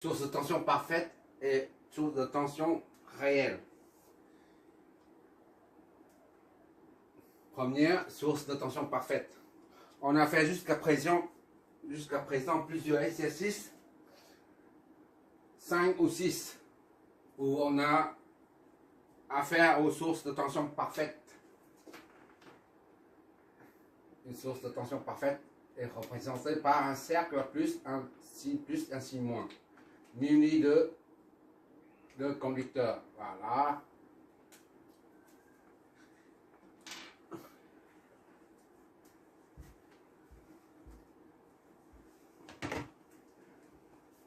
Source de tension parfaite et source de tension réelle. Première source de tension parfaite. On a fait jusqu'à présent plusieurs exercices, 5 ou 6, où on a affaire aux sources de tension parfaite. Une source de tension parfaite est représentée par un cercle plus, un signe plus, un signe moins, muni de conducteurs. Voilà.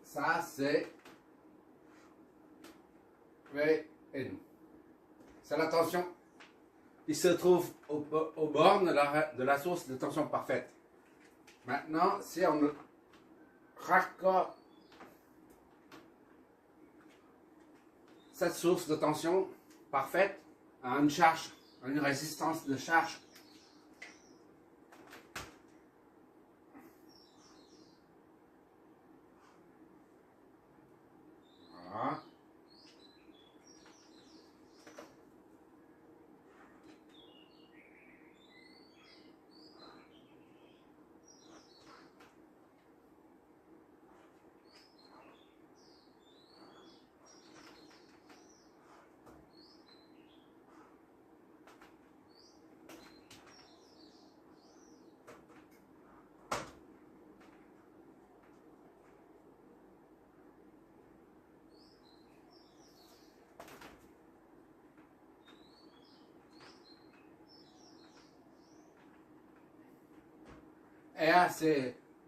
Ça, c'est Vn. C'est la tension. Il se trouve aux bornes de la source de tension parfaite. Maintenant, si on raccorde cette source de tension parfaite à une charge, à une résistance de charge, voilà.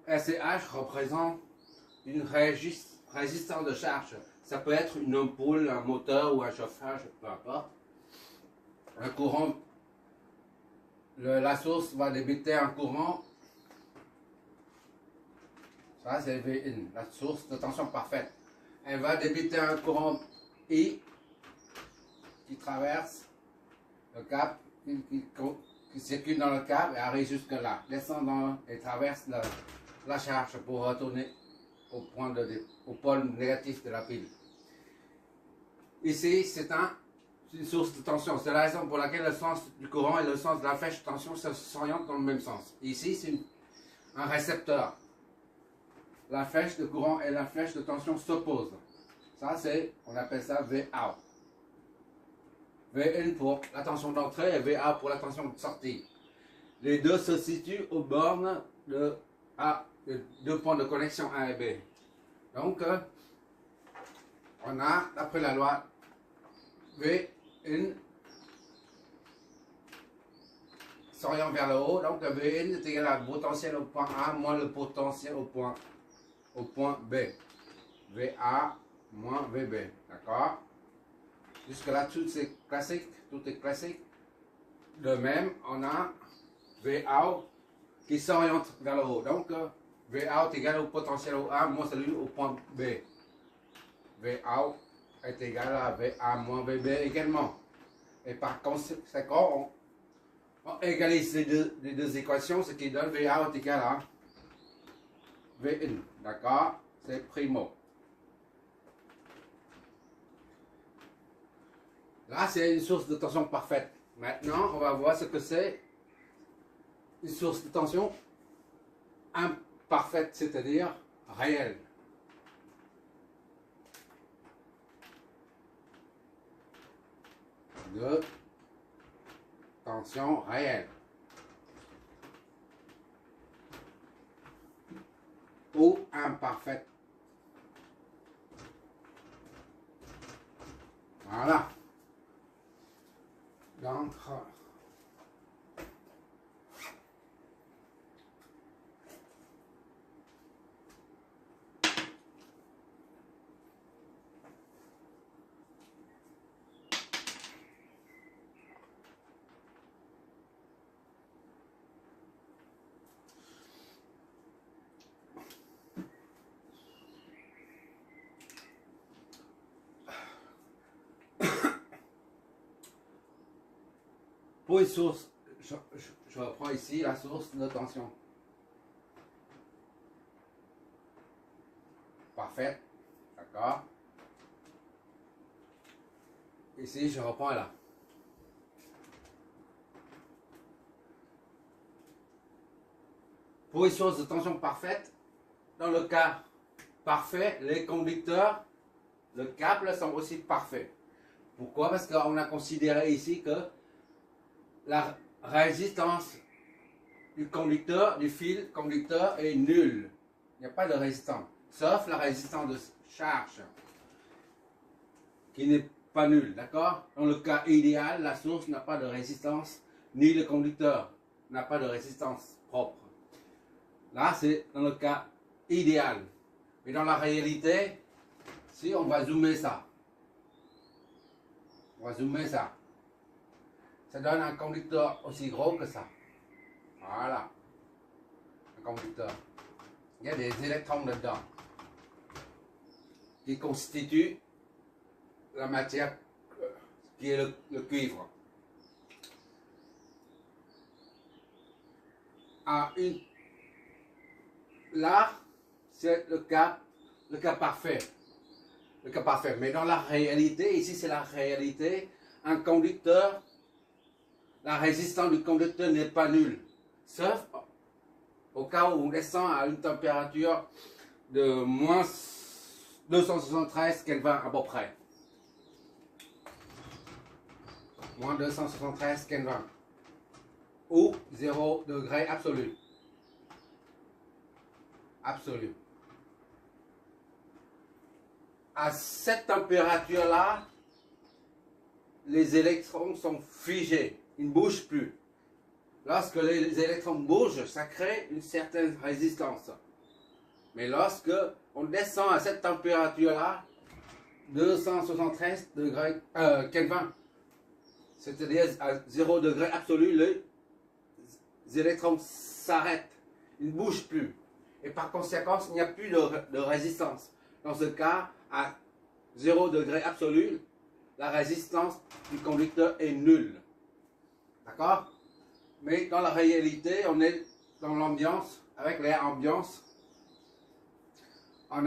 RCH représente une résistance de charge. Ça peut être une ampoule, un moteur ou un chauffage, peu importe. Le courant, la source va débiter un courant. Ça, c'est Vn, la source de tension parfaite. Elle va débiter un courant I qui traverse le câble, qui circule dans le câble et arrive jusque là, descend et traverse la charge pour retourner au pôle négatif de la pile. Ici, c'est une source de tension. C'est la raison pour laquelle le sens du courant et le sens de la flèche de tension s'orientent dans le même sens. Ici, c'est un récepteur. La flèche de courant et la flèche de tension s'opposent. Ça, on appelle ça VA. Vn pour la tension d'entrée et Va pour la tension de sortie. Les deux se situent aux bornes de deux points de connexion A et B. Donc, on a, d'après la loi, Vn s'oriente vers le haut. Donc, Vn est égal à le potentiel au point A moins le potentiel au point B. Va moins Vb. D'accord? Jusque là, tout est classique. De même, on a Vout qui s'oriente vers le haut. Donc, Vout est égal au potentiel au A moins celui au point B. Vout est égal à Va moins Vb également. Et par conséquent, on égalise les deux équations, ce qui donne Vout est égal à Vn. D'accord? C'est primo. Là, c'est une source de tension parfaite. Maintenant, on va voir ce que c'est une source de tension imparfaite, c'est-à-dire réelle. De tension réelle. Ou imparfaite. Voilà. Donc, pour une source, je reprends ici la source de tension parfaite. D'accord? Ici, je reprends là. Pour une source de tension parfaite, dans le cas parfait, les conducteurs, le câble sont aussi parfaits. Pourquoi? Parce qu'on a considéré ici que la résistance du conducteur, du fil conducteur est nulle. Il n'y a pas de résistance, sauf la résistance de charge, qui n'est pas nulle, d'accord? Dans le cas idéal, la source n'a pas de résistance, ni le conducteur n'a pas de résistance propre. Là, c'est dans le cas idéal. Mais dans la réalité, si on va zoomer ça, ça donne un conducteur aussi gros que ça. Voilà, un conducteur. Il y a des électrons dedans qui constituent la matière qui est le cuivre. Là, c'est le cas parfait. Le cas parfait. Mais dans la réalité, ici c'est la réalité, un conducteur, la résistance du conducteur n'est pas nulle. Sauf au cas où on descend à une température de moins 273 Kelvin à peu près. Moins 273 Kelvin. Ou 0 degré absolu. Absolu. À cette température-là, les électrons sont figés, ils ne bougent plus. Lorsque les électrons bougent, ça crée une certaine résistance. Mais lorsque on descend à cette température-là, 273 degrés Kelvin, c'est-à-dire à 0 degré absolu, les électrons s'arrêtent, ils ne bougent plus. Et par conséquent, il n'y a plus de résistance. Dans ce cas, à 0 degré absolu, la résistance du conducteur est nulle. D'accord? Mais dans la réalité, on est dans l'ambiance, avec l'air ambiance, on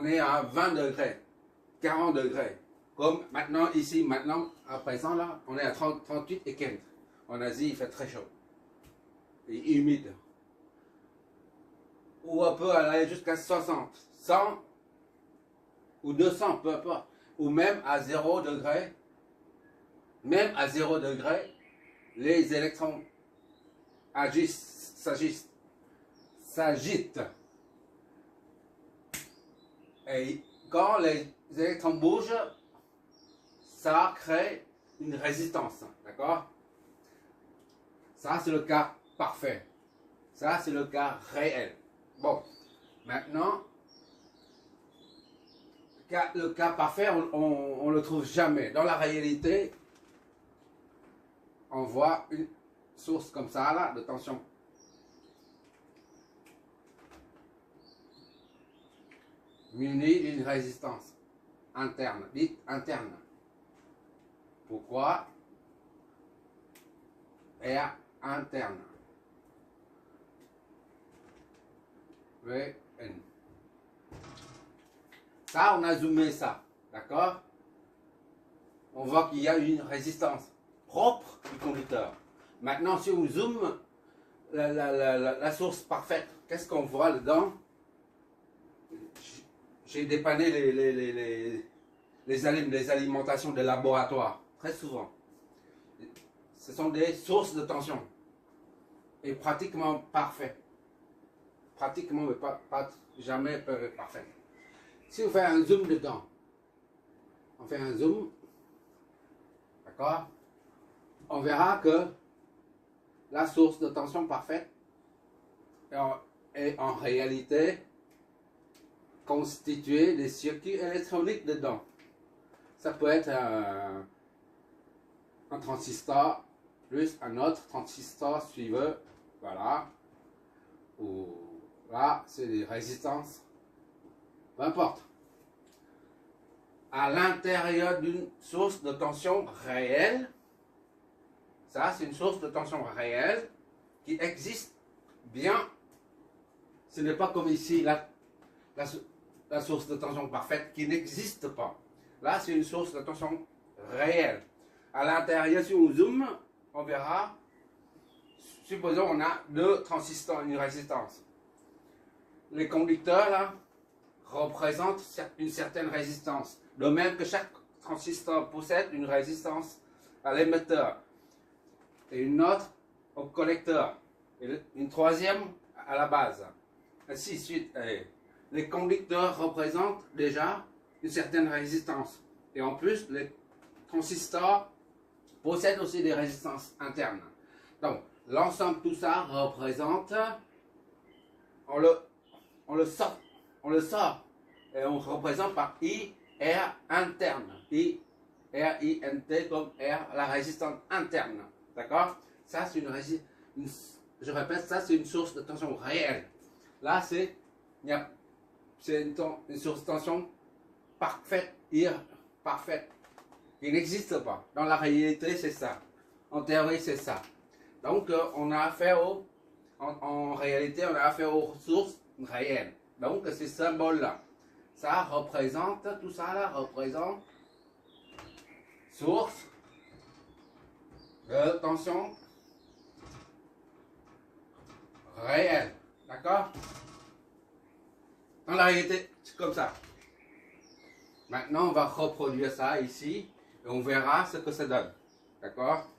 est à 20 degrés, 40 degrés. Comme maintenant, ici, maintenant, à présent, là, on est à 38 et quelques. En Asie, il fait très chaud et humide. Ou on peut aller jusqu'à 60, 100 ou 200, peu importe. Ou même à 0 degré, les électrons s'agitent. Et quand les électrons bougent, ça crée une résistance. D'accord? Ça, c'est le cas parfait. Ça, c'est le cas réel. Bon, maintenant, le cas parfait, on ne le trouve jamais. Dans la réalité, on voit une source comme ça, là, de tension. Munie d'une résistance interne, dite interne. Pourquoi? R interne. Vn. Ça, on a zoomé ça, d'accord? On voit qu'il y a une résistance propre du conducteur. Maintenant, si on zoome la source parfaite, qu'est-ce qu'on voit dedans? J'ai dépanné les alimentations de laboratoire, très souvent. Ce sont des sources de tension. Et pratiquement parfaites. Pratiquement, mais pas jamais parfaites. Si on fait un zoom dedans, on fait un zoom, d'accord? On verra que la source de tension parfaite est en réalité constituée des circuits électroniques dedans. Ça peut être un transistor plus un autre transistor suivant, voilà. Ou là, c'est des résistances, peu importe. À l'intérieur d'une source de tension réelle, ça c'est une source de tension réelle qui existe bien. Ce n'est pas comme ici, la source de tension parfaite qui n'existe pas. Là, c'est une source de tension réelle. À l'intérieur, si on zoome, on verra, supposons on a deux transistors, une résistance. Les conducteurs, là, représentent une certaine résistance. De même que chaque transistor possède une résistance à l'émetteur et une autre au collecteur et une troisième à la base. Ainsi de suite. Les conducteurs représentent déjà une certaine résistance. Et en plus, les transistors possèdent aussi des résistances internes. Donc, l'ensemble de tout ça représente, on le sort, et on représente par I, R interne. I, R, I, N, T comme R, la résistance interne. D'accord? Ça, c'est je répète, ça, c'est une source de tension réelle. Là, c'est une source de tension parfaite, parfaite, qui n'existe pas. Dans la réalité, c'est ça. En théorie, c'est ça. Donc, on a affaire en réalité, on a affaire aux sources réelles. Donc, ces symboles-là, ça représente, tout ça là représente source de tension réelle. D'accord? Dans la réalité, c'est comme ça. Maintenant, on va reproduire ça ici et on verra ce que ça donne. D'accord?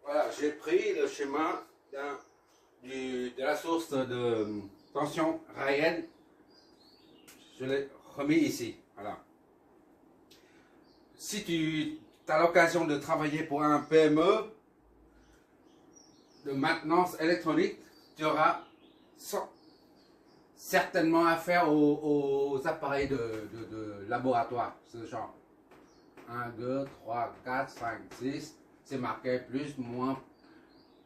Voilà, j'ai pris le schéma de la source de tension réelle. Je l'ai remis ici. Voilà. Si tu as l'occasion de travailler pour un PME de maintenance électronique, tu auras certainement affaire aux appareils de laboratoire, ce genre. 1, 2, 3, 4, 5, 6, c'est marqué plus, moins,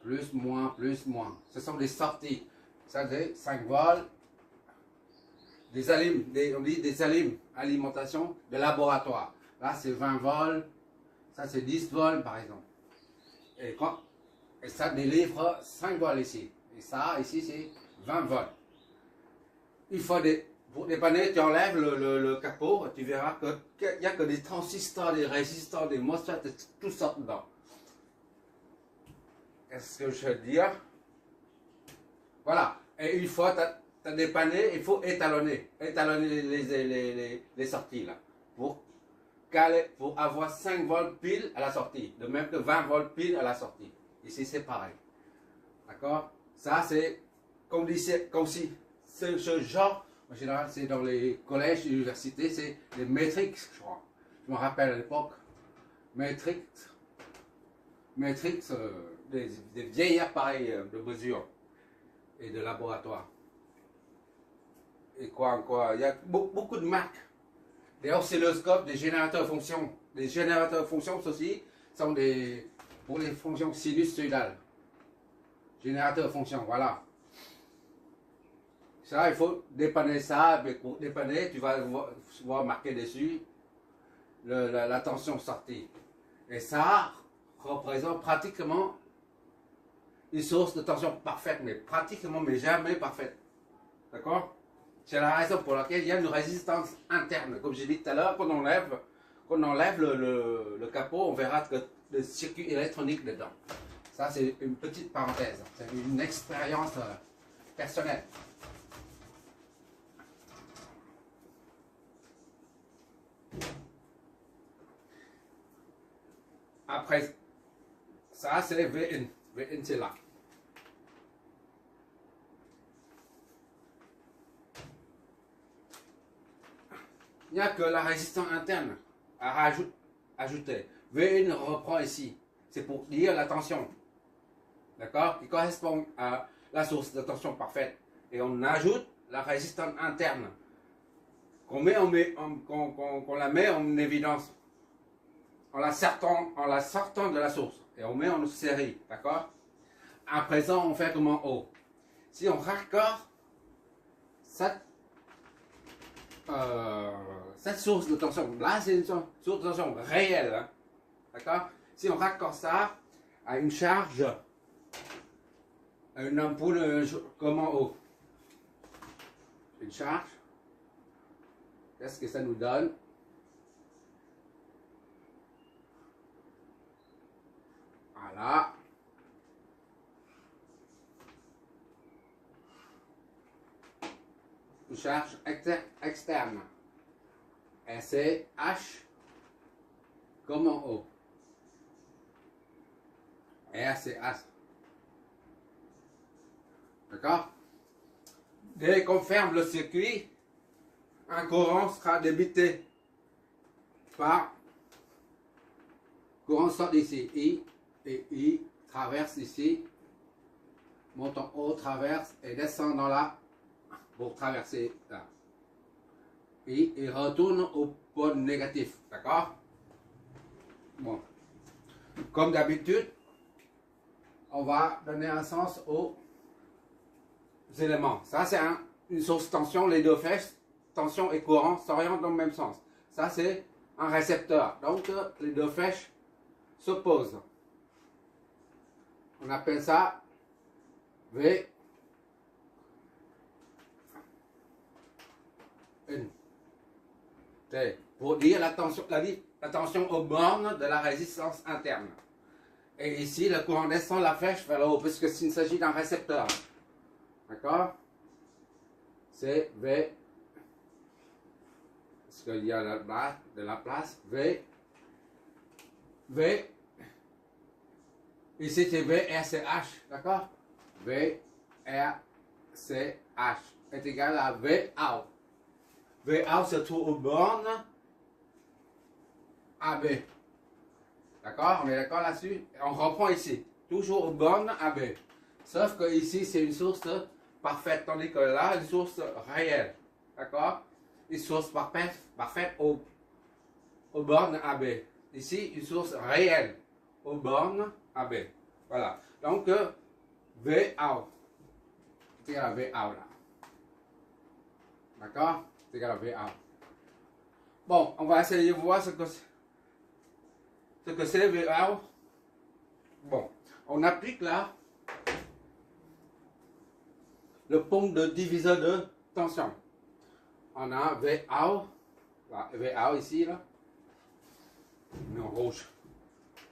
plus, moins, plus, moins. Ce sont des sorties. Ça, c'est 5 volts, on dit des alimentation de laboratoire. Là, c'est 20 volts, ça c'est 10 volts par exemple. Et ça délivre 5 volts ici. Et ça, ici, c'est 20 volts. Il faut pour dépanner, tu enlèves le capot, tu verras qu'il n'y a que des transistors, des résistors, des MOSFET, tout ça dedans. Qu'est-ce que je veux dire? Voilà. Et une fois tu as dépanné, il faut étalonner les sorties là. Pour avoir 5 volts pile à la sortie. De même que 20 volts pile à la sortie. Ici, c'est pareil. D'accord? Ça, c'est comme si ce genre, en général, c'est dans les collèges, universités, c'est les métriques, je crois. Je me rappelle à l'époque, métriques, des vieilles appareils de mesure et de laboratoire. Et quoi encore? Il y a beaucoup de marques. Des oscilloscopes, des générateurs de fonctions. Les générateurs de fonctions aussi sont pour les fonctions sinusoïdales. Générateur de fonctions, voilà. Ça, il faut dépanner ça. Mais pour dépanner, tu vas voir marqué dessus la tension sortie. Et ça représente pratiquement une source de tension parfaite, mais pratiquement, mais jamais parfaite. D'accord? C'est la raison pour laquelle il y a une résistance interne. Comme j'ai dit tout à l'heure, quand on enlève le capot, on verra que le circuit électronique dedans. Ça, c'est une petite parenthèse. C'est une expérience personnelle. Après, ça, c'est VN. VN, c'est là. Il n'y a que la résistance interne à ajouter. VN reprend ici. C'est pour dire la tension. D'accord? Qui correspond à la source de tension parfaite. Et on ajoute la résistance interne. Qu'on la met en évidence. En la sortant de la source. Et on met en série. D'accord? À présent, on fait comme en haut. Si on raccorde cette source de tension, là c'est une source de tension réelle, hein? D'accord? Si on raccorde ça, à une charge, une ampoule comme en haut. Une charge. Qu'est-ce que ça nous donne? Voilà. Une charge externe. SH comme en haut. RCH. D'accord? Dès qu'on ferme le circuit, un courant sera débité par courant sort d'ici. I et I traverse ici, monte en haut, traverse et descend dans là pour traverser là. Et il retourne au pôle négatif. D'accord? Bon. Comme d'habitude, on va donner un sens aux éléments. Ça, c'est une source tension. Les deux flèches, tension et courant, s'orientent dans le même sens. Ça, c'est un récepteur. Donc, les deux flèches s'opposent. On appelle ça V. N. T. Pour dire la tension aux bornes de la résistance interne. Et ici, le courant descend la flèche vers le haut, puisque s'il s'agit d'un récepteur. D'accord? C'est V. Parce qu'il y a de la place. V. V. Ici, c'est VRCH. D'accord? VRCH est égal à VOut. VOut se trouve aux bornes AB. D'accord? On est d'accord là-dessus? On reprend ici. Toujours aux bornes AB. Sauf que ici, c'est une source parfaite, tandis que là, une source réelle. D'accord? Une source parfaite aux bornes AB. Ici, une source réelle aux bornes AB. Voilà. Donc, Vout. C'est égal à Vout là. D'accord? C'est égal à Vout. Bon, on va essayer de voir ce que c'est Vout. Bon, on applique là le pont de diviseur de tension. On a Vout, Vout ici, là, mais en rouge,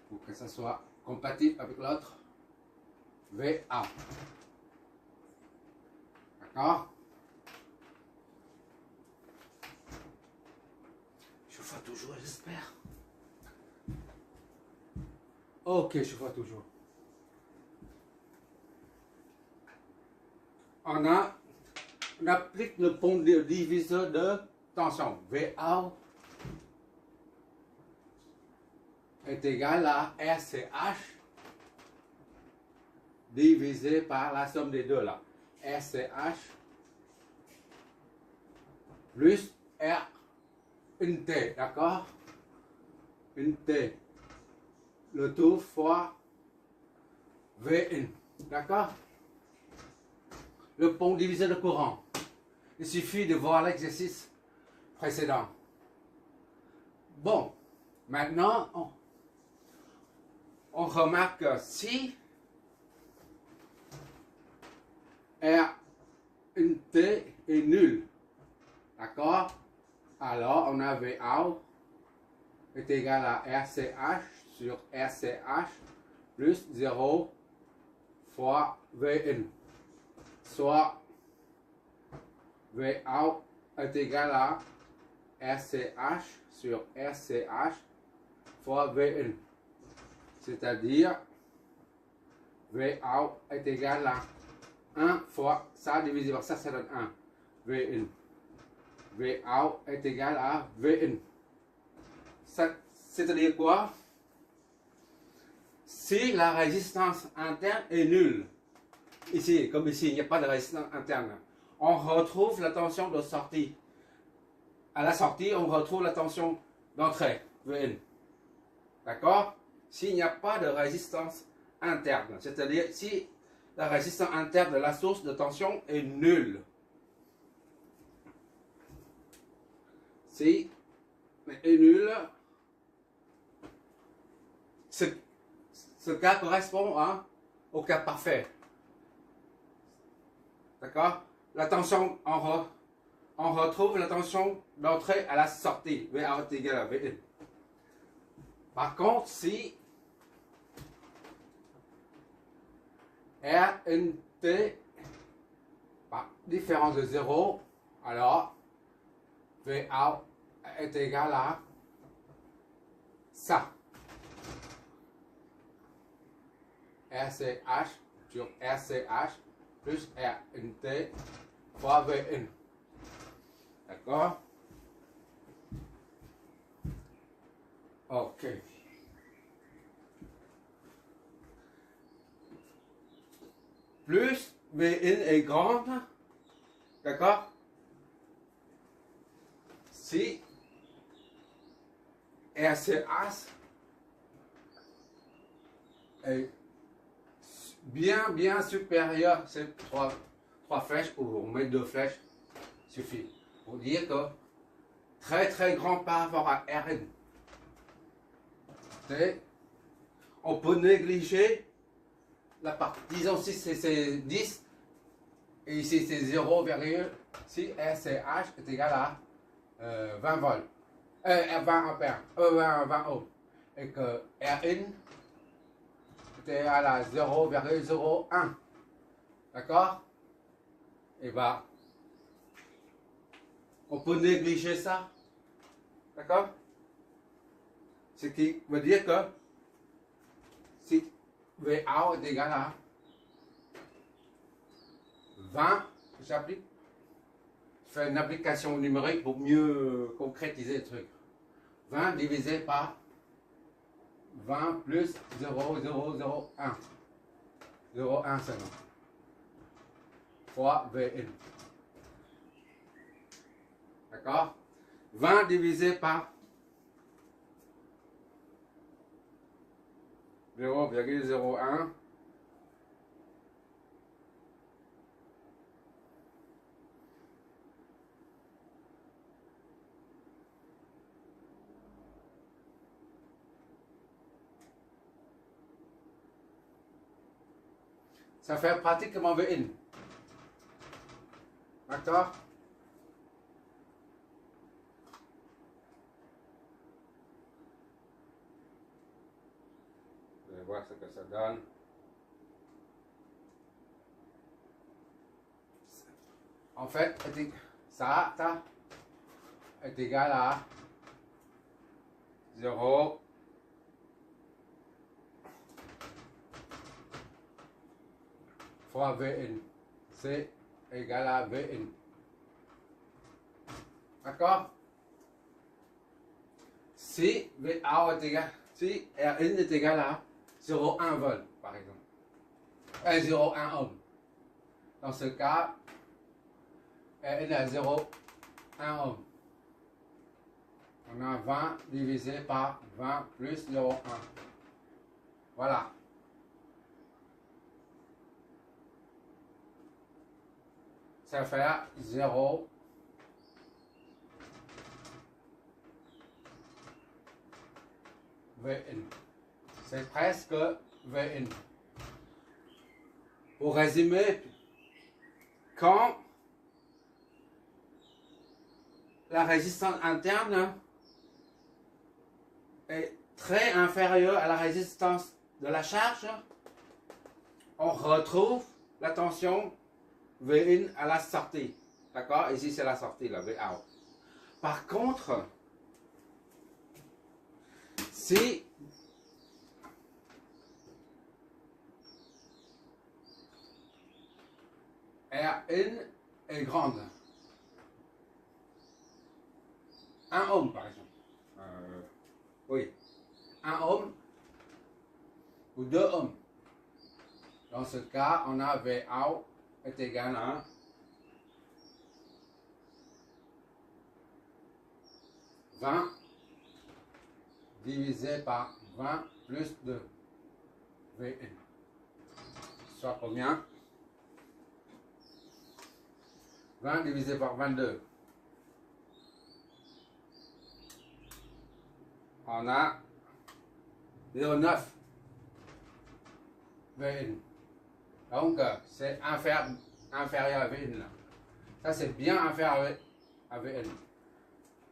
pour que ça soit compatible avec l'autre. Vout. D'accord? Je vois toujours, j'espère. Ok, je vois toujours. On applique le pont de diviseur de tension. Vout est égal à RCH divisé par la somme des deux là. RCH plus R une T, d'accord? Une T. Le tout fois Vn, d'accord? Le pont divisé de courant. Il suffit de voir l'exercice précédent. Bon, maintenant, on remarque que si R une T est nul, d'accord? Alors, on a Vout est égal à RCH sur RCH plus 0 fois Vn. Soit Vout est égal à RCH sur RCH fois Vn. C'est-à-dire Vout est égal à 1 fois ça divisé par ça, ça donne 1. Vn. Vout est égal à Vn. C'est-à-dire quoi? Si la résistance interne est nulle, ici, comme ici, il n'y a pas de résistance interne, on retrouve la tension de sortie. À la sortie, on retrouve la tension d'entrée, Vn. D'accord? S'il n'y a pas de résistance interne, c'est-à-dire si la résistance interne de la source de tension est nulle. Si est nulle, ce cas correspond hein, au cas parfait. D'accord? La tension, on retrouve la tension d'entrée à la sortie. V out est égal à V in. Par contre, si R in T différence de 0, alors V out est égal à ça. RCH sur RCH plus R in T fois V in. D'accord? Ok. Plus V in est grande, d'accord? Si RCH est bien supérieur, c'est trois flèches, ou on met 2 flèches, suffit. Pour dire que très grand par rapport à Rn. On peut négliger la partie, disons si c'est 10, et ici c'est 0,6 RCH est égal à 20 volts, 20 ampères, 20 ohms, et que Rin est égal à 0,01, d'accord? Et bah, on peut négliger ça, d'accord? Ce qui veut dire que si VA est égal à 20, j'applique, je fais une application numérique pour mieux concrétiser le truc. 20 divisé par 20 plus 0,001. 0,1 seulement. Fois VN. D'accord? 20 divisé par 0,01. Ça fait pratiquement VN. D'accord? Je vais voir ce que ça donne. En fait, ça est égal à 0 fois Vn. C'est égal à Vn. D'accord? Si Va est égal, si Rn est égal à 0,1 volt, par exemple, 0,1 ohm. Dans ce cas, Rn est à 0,1 ohm. On a 20 divisé par 20 plus 0,1. Voilà. Ça fait 0. Vn. C'est presque Vn. Pour résumer, quand la résistance interne est très inférieure à la résistance de la charge, on retrouve la tension Vin à la sortie. D'accord? Ici c'est la sortie, la Vout. Par contre, si Rn est grande, 1 ohm par exemple, oui, 1 ohm ou 2 ohms. Dans ce cas, on a Vout est égal à 20 divisé par 20 plus 2 Vn. Soit combien? 20 divisé par 22. On a 0,9. Vn. Donc, c'est inférieur à Vn. Là. Ça, c'est bien inférieur à Vn.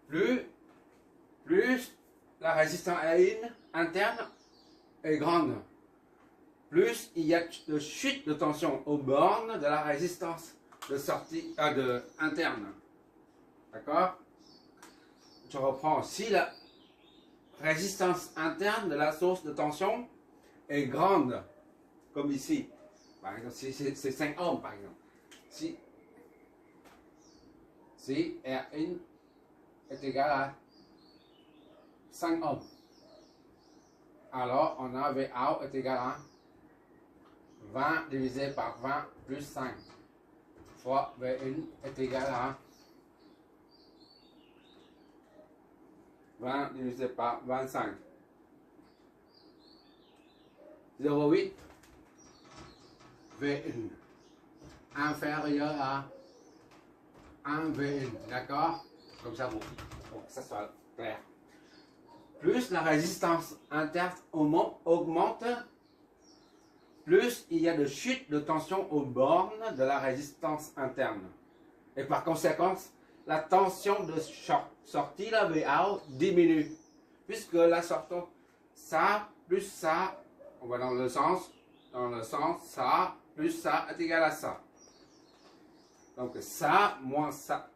Plus la résistance interne est grande, plus il y a de chute de tension aux bornes de la résistance de sortie interne. D'accord? Je reprends. Si la résistance interne de la source de tension est grande, comme ici, par exemple, c'est 5 ohms par exemple. Si R1 est égal à 5 ohms, alors on a VA est égal à 20 divisé par 20 plus 5 fois V1 est égal à 20 divisé par 25. 0,8 V1 inférieur à 1 V1. D'accord? Comme ça, pour que ça soit clair. Plus la résistance interne augmente, plus il y a de chute de tension aux bornes de la résistance interne. Et par conséquent, la tension de sortie, la VA, diminue. Puisque la sortie, ça plus ça, on va dans le sens, ça plus ça est égal à ça. Donc ça moins ça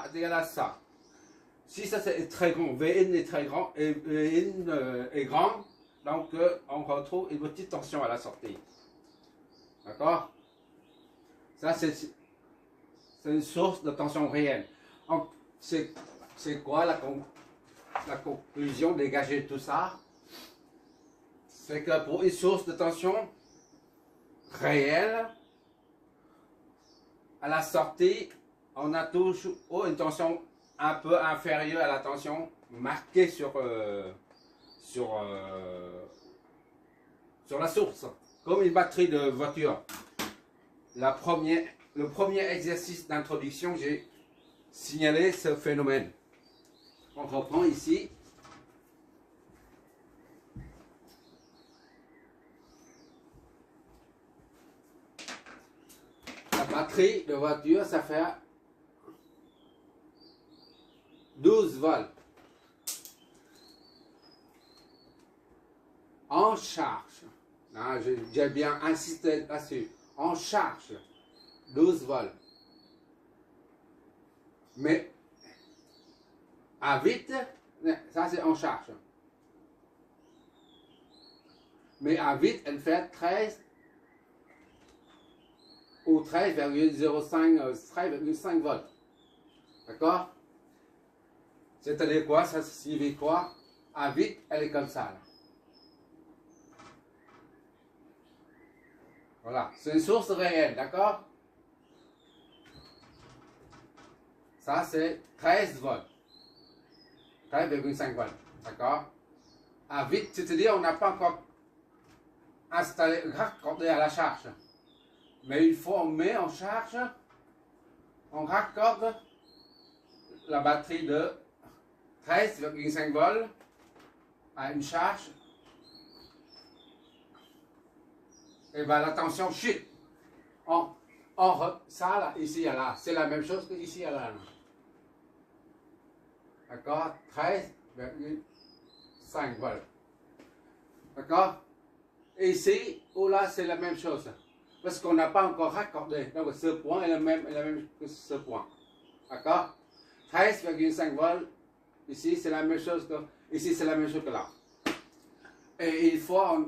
est égal à ça. Si ça c'est très grand, Vn est très grand et Vn est grand, donc on retrouve une petite tension à la sortie. D'accord? Ça c'est une source de tension réelle. C'est quoi la conclusion dégagée de tout ça? C'est que pour une source de tension réelle, à la sortie, on a toujours une tension un peu inférieure à la tension marquée sur la source, comme une batterie de voiture. Le premier exercice d'introduction, j'ai signalé ce phénomène. On reprend ici. La batterie de voiture, ça fait 12 volts. En charge, j'ai bien insisté là-dessus, en charge, 12 volts. Mais à vide, ça c'est en charge. Mais à vide, elle fait 13 ou 13,05 volts. D'accord? C'est-à-dire quoi? Ça signifie quoi? À vide, elle est comme ça. Là. Voilà, c'est une source réelle, d'accord? Ça, c'est 13 volts. 13,5 volts, d'accord? À vide, c'est-à-dire on n'a pas encore installé, raccordé à la charge. Mais une fois on met en charge, on raccorde la batterie de 13,5 volts à une charge. Et bien la tension chute. Ça là, ici à là, c'est la même chose que ici à là. D'accord? 13,5 volts. D'accord? Et ici, ou là, c'est la même chose. Parce qu'on n'a pas encore raccordé. Donc ce point est le même que ce point. D'accord? 13,5 volts. Ici, c'est la même chose que ici, c'est la même chose que là. Et une fois,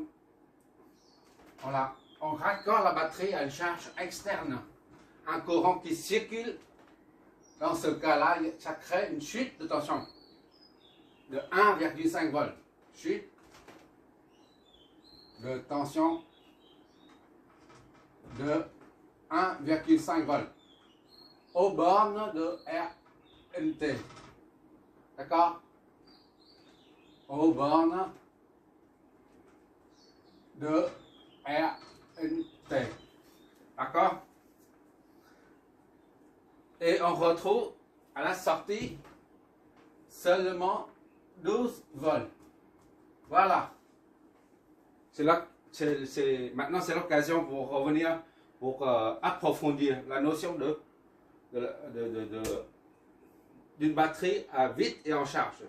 on raccorde la batterie à une charge externe. Un courant qui circule. Dans ce cas-là, ça crée une chute de tension de 1,5 volts. Chute de tension de 1,5 volts aux bornes de RNT. D'accord? Aux bornes de RNT. D'accord? Et on retrouve à la sortie seulement 12 volts. Voilà. C'est là Maintenant, c'est l'occasion pour revenir, pour approfondir la notion d'une batterie à vide et en charge.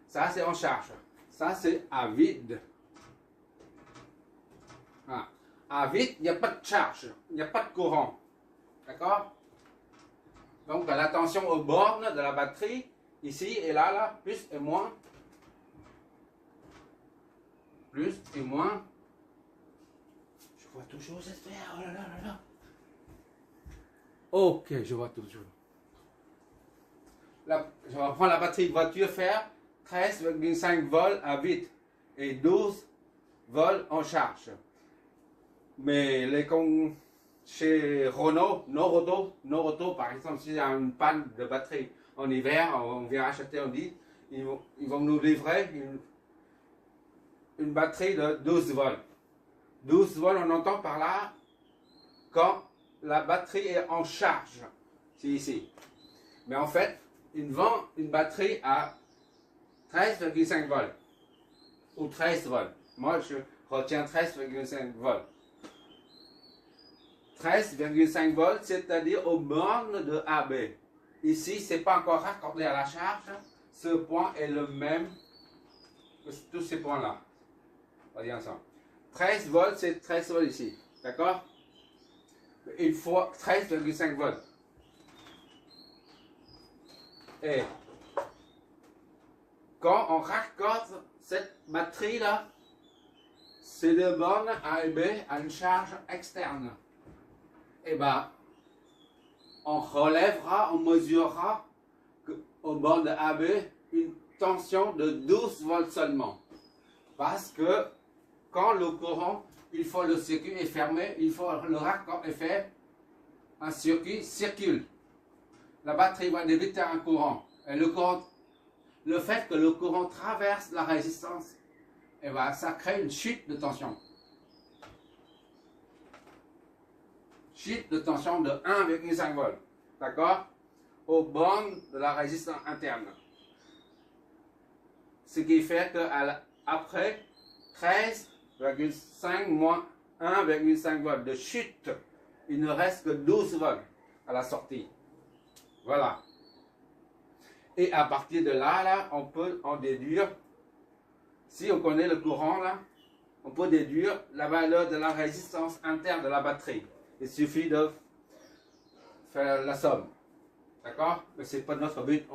Ça, c'est en charge. Ça, c'est à vide. Ah. À vide, il n'y a pas de charge, il n'y a pas de courant. D'accord? Donc, l'attention aux bornes de la batterie, ici et là, plus et moins. Plus et moins. Je vois toujours cette sphère. Oh là là là là. Ok, je vois toujours. Je vais prendre la batterie de voiture faire 13,5 volts à vide et 12 volts en charge. Mais chez Renault, Noroto, par exemple, s'il y a une panne de batterie en hiver, on vient acheter, on dit, ils vont nous livrer une batterie de 12 volts. 12 volts, on entend par là quand la batterie est en charge. C'est ici. Mais en fait, ils vendent une batterie à 13,5 volts ou 13 volts. Moi, je retiens 13,5 volts. 13,5 volts, c'est-à-dire aux bornes de AB. Ici, ce n'est pas encore raccordé à la charge. Ce point est le même que tous ces points-là. On va dire ensemble. 13 volts, c'est 13 volts ici. D'accord? Il faut 13,5 volts. Et quand on raccorde cette batterie-là, ces deux bornes A et B à une charge externe. Et bien, on relèvera, on mesurera au bord de AB une tension de 12 volts seulement. Parce que quand le courant, il faut le circuit est fermé, il faut le raccord est fait, un circuit circule. La batterie va débiter un courant. Et le fait que le courant traverse la résistance, et ben, ça crée une chute de tension. Chute de tension de 1,5 volts. D'accord? Aux bornes de la résistance interne. Ce qui fait qu'après 13,5 moins 1,5 volts de chute, il ne reste que 12 volts à la sortie. Voilà. Et à partir de là, on peut en déduire, si on connaît le courant, là, on peut déduire la valeur de la résistance interne de la batterie. Il suffit de faire la somme. D'accord? Mais ce n'est pas notre but.